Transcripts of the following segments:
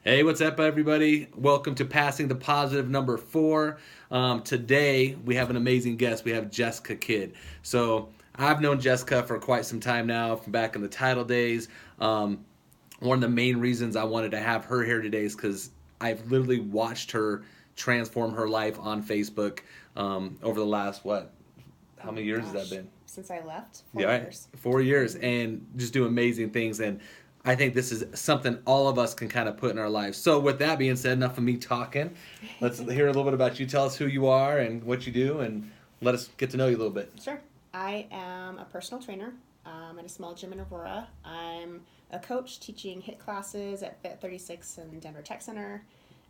Hey, what's up, everybody? Welcome to Passing the Positive number 4. Today, we have an amazing guest. We have Jessica Kidd. So, I've known Jessica for quite some time now, from back in the title days. One of the main reasons I wanted to have her here today is because I've literally watched her transform her life on Facebook over the last, how many years has that Gosh, been? since I left, Yeah, four right. years. 4 years Mm-hmm. and just do amazing things. And I think this is something all of us can kind of put in our lives. So, with that being said, enough of me talking. Let's hear a little bit about you. Tell us who you are and what you do, and let us get to know you a little bit. Sure. I am a personal trainer at a small gym in Aurora. I'm a coach teaching HIIT classes at Fit 36 in Denver Tech Center.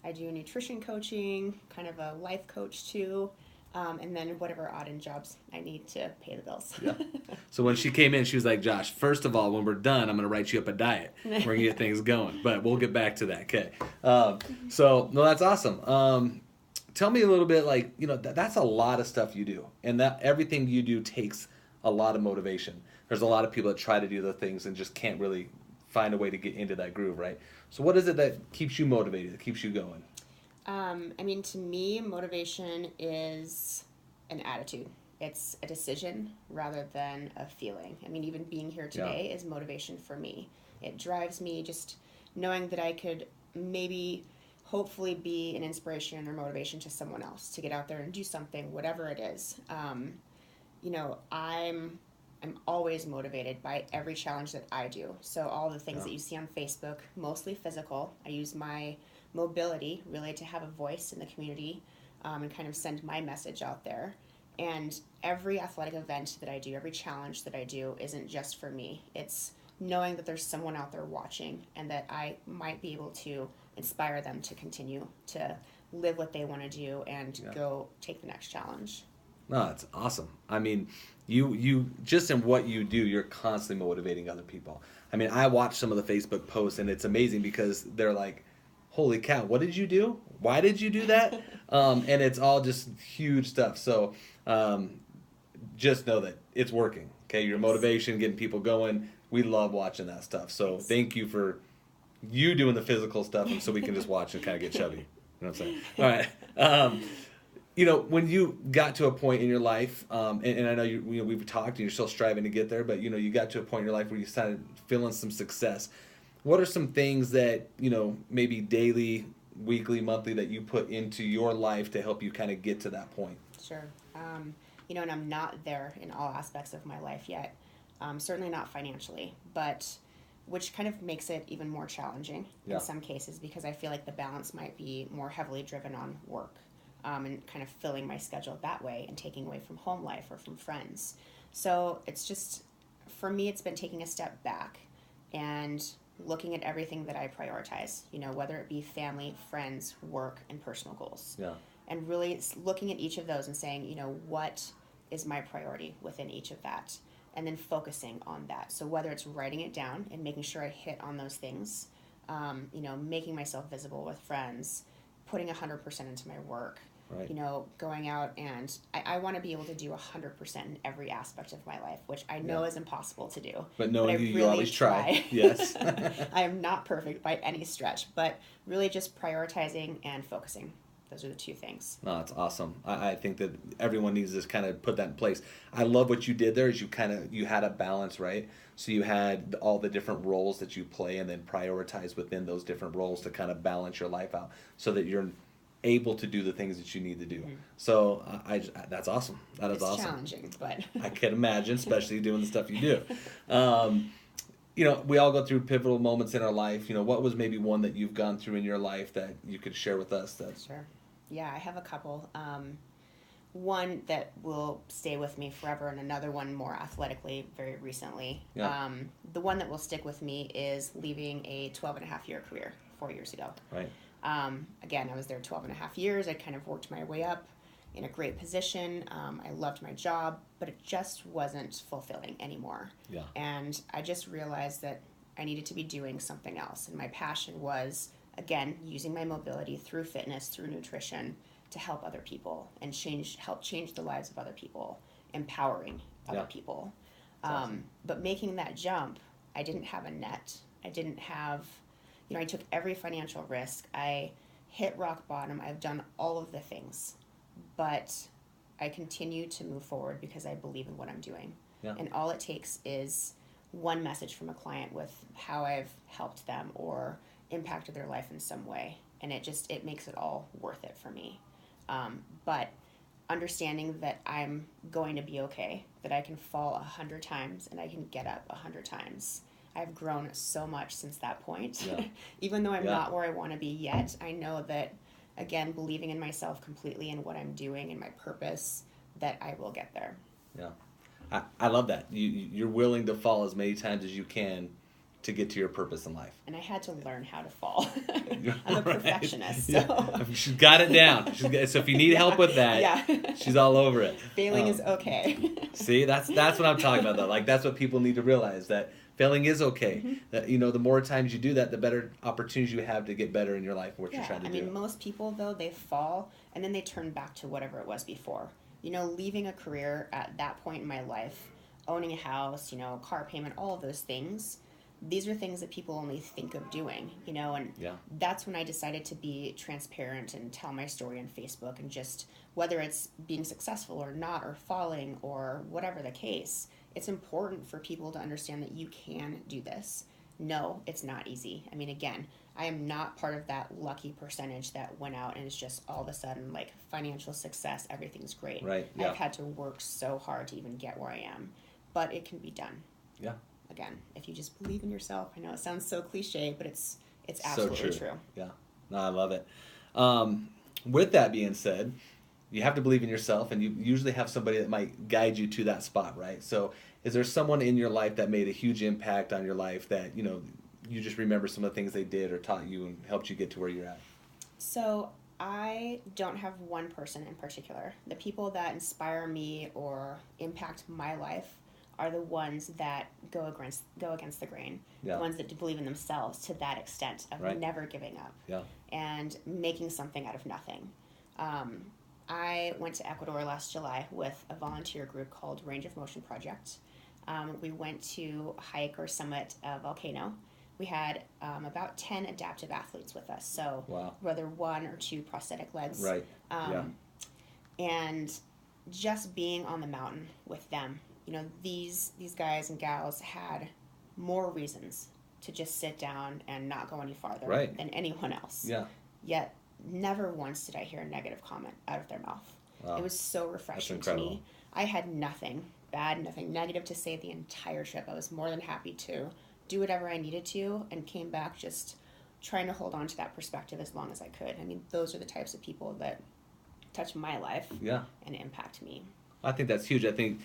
I do nutrition coaching, kind of a life coach too, and then whatever odd end jobs I need to pay the bills. Yeah. So when she came in, she was like, "Josh, first of all, when we're done, I'm going to write you up a diet. We're going to get things going." But we'll get back to that. Okay. No, that's awesome. Tell me a little bit, like, that's a lot of stuff you do, and that everything you do takes a lot of motivation. There's a lot of people that try to do the things and just can't really find a way to get into that groove, right? So what is it that keeps you motivated, that keeps you going? To me, motivation is an attitude. It's a decision rather than a feeling. Even being here Yeah. today is motivation for me. It drives me just knowing that I could maybe, hopefully, be an inspiration or motivation to someone else to get out there and do something, whatever it is. I'm always motivated by every challenge that I do. So all the things Yeah. that you see on Facebook, mostly physical. I use my mobility really to have a voice in the community and kind of send my message out there. And every athletic event that I do, every challenge that I do, isn't just for me. It's knowing that there's someone out there watching and that I might be able to inspire them to continue to live what they want to do and Yeah. go take the next challenge. No, that's awesome. You just in what you do, you're constantly motivating other people. I watch some of the Facebook posts, and it's amazing because they're like, "Holy cow, what did you do? Why did you do that?" And it's all just huge stuff. So, um, just know that it's working. Okay, your Yes. motivation, getting people going. We love watching that stuff. So, Thanks. thank you for you doing the physical stuff, and so we can just watch and kind of get chubby. You know what I'm saying? All right. When you got to a point in your life, and I know we've talked and you're still striving to get there, but you got to a point in your life where you started feeling some success. What are some things that maybe daily, weekly, monthly that you put into your life to help you kind of get to that point? Sure. And I'm not there in all aspects of my life yet. Certainly not financially, but which kind of makes it even more challenging Yeah. in some cases because I feel like the balance might be more heavily driven on work and kind of filling my schedule that way and taking away from home life or from friends. So it's just, for me, it's been taking a step back and looking at everything that I prioritize, whether it be family, friends, work, and personal goals. Yeah. And really looking at each of those and saying, what is my priority within each of that? And then focusing on that. So whether it's writing it down and making sure I hit on those things, making myself visible with friends, putting 100% into my work, Right. going out and I want to be able to do 100% in every aspect of my life, which I know Yeah. is impossible to do. But But knowing I you, you really always try. Yes. I am not perfect by any stretch, but really just prioritizing and focusing. Those are the two things. No, it's awesome. I think that everyone needs to kind of put that in place. I love what you did there. Is you had a balance, right? So you had all the different roles that you play, and then prioritize within those different roles to kind of balance your life out, so that you're able to do the things that you need to do. Mm-hmm. So that's awesome. That is It's awesome. challenging, but I can imagine, especially doing the stuff you do. Um, we all go through pivotal moments in our life. What was maybe one that you've gone through in your life that you could share with us? That's sure. Yeah, I have a couple. One that will stay with me forever, and another one more athletically very recently. Yeah. The one that will stick with me is leaving a 12 and a half year career 4 years ago. right. Again, I was there 12 and a half years. I kind of worked my way up in a great position. I loved my job, but it just wasn't fulfilling anymore. Yeah. And I just realized that I needed to be doing something else. And my passion was, again, using my mobility through fitness, through nutrition to help other people and help change the lives of other people, empowering other Yeah. people. Awesome. But making that jump, I didn't have a net. I didn't have I took every financial risk. I hit rock bottom. I've done all of the things, but I continue to move forward because I believe in what I'm doing. Yeah. And all it takes is one message from a client with how I've helped them or impacted their life in some way. And it makes it all worth it for me. But understanding that I'm going to be okay, that I can fall 100 times and I can get up 100 times. I've grown so much since that point. Yeah. Even though I'm not where I want to be yet, I know that, again, believing in myself completely and what I'm doing and my purpose, that I will get there. Yeah. I love that. You're willing to fall as many times as you can to get to your purpose in life. And I had to learn how to fall. I'm a perfectionist. So. Yeah. She's got it down. So if you need help with that, she's all over it. Failing is okay. See, that's what I'm talking about, though. Like, that's what people need to realize, that failing is okay. Mm-hmm. That, the more times you do that, the better opportunities you have to get better in your life and what you're trying to do. I mean, most people, though, they fall and then they turn back to whatever it was before. Leaving a career at that point in my life, owning a house, car payment, all of those things, these are things that people only think of doing, and that's when I decided to be transparent and tell my story on Facebook, and just whether it's being successful or not, or falling, or whatever the case, it's important for people to understand that you can do this. No, it's not easy. I mean, again, I am not part of that lucky percentage that went out and it's just all of a sudden like financial success, everything's great. Right. Yeah. I've had to work so hard to even get where I am, but it can be done. Yeah. Again, if you just believe in yourself. I know it sounds so cliche, but it's absolutely so true. true. Yeah. No, I love it. With that being said, you have to believe in yourself, and you usually have somebody that might guide you to that spot, right? So is there someone in your life that made a huge impact on your life that, you just remember some of the things they did or taught you and helped you get to where you're at? So I don't have one person in particular. The people that inspire me or impact my life are the ones that go against the grain. Yeah. The ones that believe in themselves to that extent of never giving up. Yeah. And making something out of nothing. I went to Ecuador last July with a volunteer group called Range of Motion Project. We went to hike or summit a volcano. We had about 10 adaptive athletes with us. So whether 1 or 2 prosthetic legs. Right. And just being on the mountain with them, these guys and gals had more reasons to just sit down and not go any farther than anyone else. Yeah. Yet never once did I hear a negative comment out of their mouth. Wow. It was so refreshing to me. I had nothing bad, nothing negative to say the entire trip. I was more than happy to do whatever I needed to, and came back just trying to hold on to that perspective as long as I could. I mean, those are the types of people that touch my life and impact me. I think that's huge. I think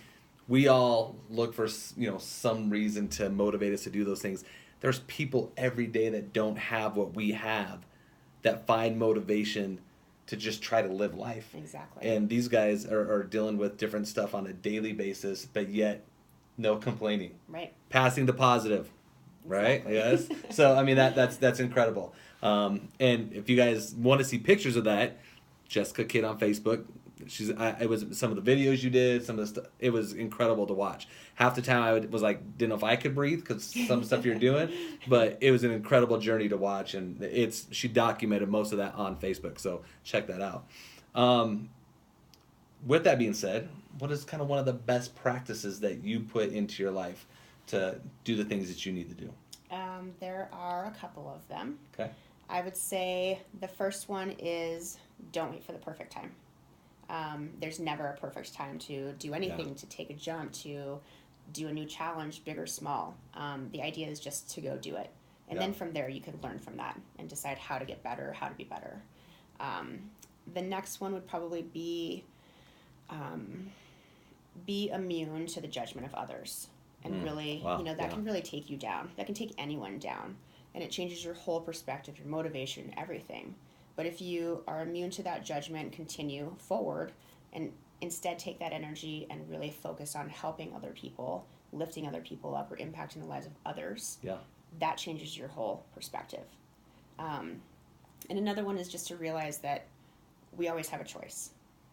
we all look for, some reason to motivate us to do those things. There's people every day that don't have what we have, that find motivation to just try to live life. Exactly. And these guys are dealing with different stuff on a daily basis, but yet no complaining. Right. Passing the positive. Right? Exactly. Yes. So, I mean, that's incredible. And if you guys want to see pictures of that, Jessica Kidd on Facebook. It was some of the videos you did, some of the stuff. It was incredible to watch. Half the time I was like, didn't know if I could breathe because some stuff you're doing, but it was an incredible journey to watch, and she documented most of that on Facebook, so check that out. With that being said, what is kind of one of the best practices that you put into your life to do the things that you need to do? There are a couple of them. Okay. I would say the first one is don't wait for the perfect time. There's never a perfect time to do anything, to take a jump, to do a new challenge, big or small. The idea is just to go do it. And then from there you can learn from that and decide how to get better, how to be better. The next one would probably be immune to the judgment of others. And really, that can really take you down. That can take anyone down. And it changes your whole perspective, your motivation, everything. But if you are immune to that judgment, continue forward and instead take that energy and really focus on helping other people, lifting other people up, or impacting the lives of others, that changes your whole perspective. And another one is just to realize that we always have a choice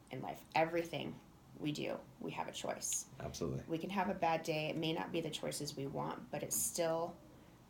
in life. Everything we do, we have a choice. Absolutely. We can have a bad day. It may not be the choices we want, but it still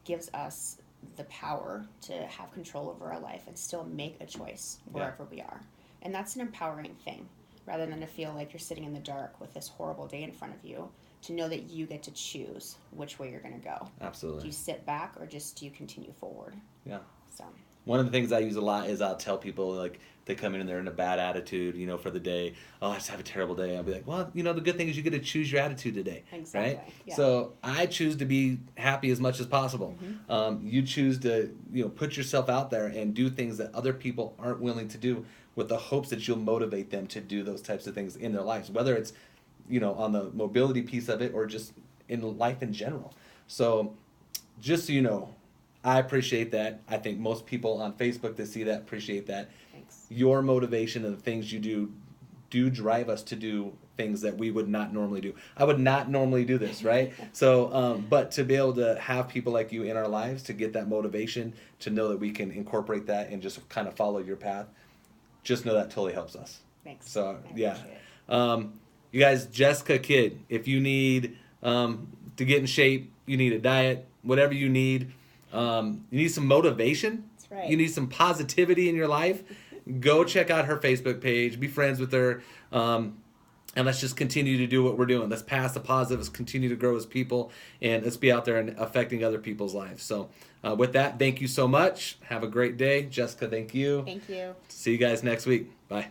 gives us the power to have control over our life and still make a choice wherever we are. And that's an empowering thing, rather than to feel like you're sitting in the dark with this horrible day in front of you, to know that you get to choose which way you're going to go. Absolutely. Do you sit back or just do you continue forward? Yeah. So one of the things I use a lot is I'll tell people, like, they come in and they're in a bad attitude, you know, for the day. Oh, I just have a terrible day. I'll be like, well, you know, the good thing is you get to choose your attitude today. Exactly. Right? Yeah. So I choose to be happy as much as possible. You choose to, you know, put yourself out there and do things that other people aren't willing to do, with the hopes that you'll motivate them to do those types of things in their lives, whether it's, you know, on the mobility piece of it or just in life in general. So just so you know, I appreciate that. I think most people on Facebook that see that appreciate that. Thanks. Your motivation and the things you do drive us to do things that we would not normally do. I would not normally do this, right? So, but to be able to have people like you in our lives, to get that motivation, to know that we can incorporate that and just kind of follow your path, just know that totally helps us. Thanks. So, I yeah. appreciate it. You guys, Jessica Kidd, if you need to get in shape, you need a diet, whatever you need some motivation. That's right. You need some positivity in your life. Go check out her Facebook page. Be friends with her. And let's just continue to do what we're doing. Let's pass the positives, continue to grow as people, and let's be out there and affecting other people's lives. So with that, thank you so much. Have a great day. Jessica, thank you. Thank you. See you guys next week. Bye.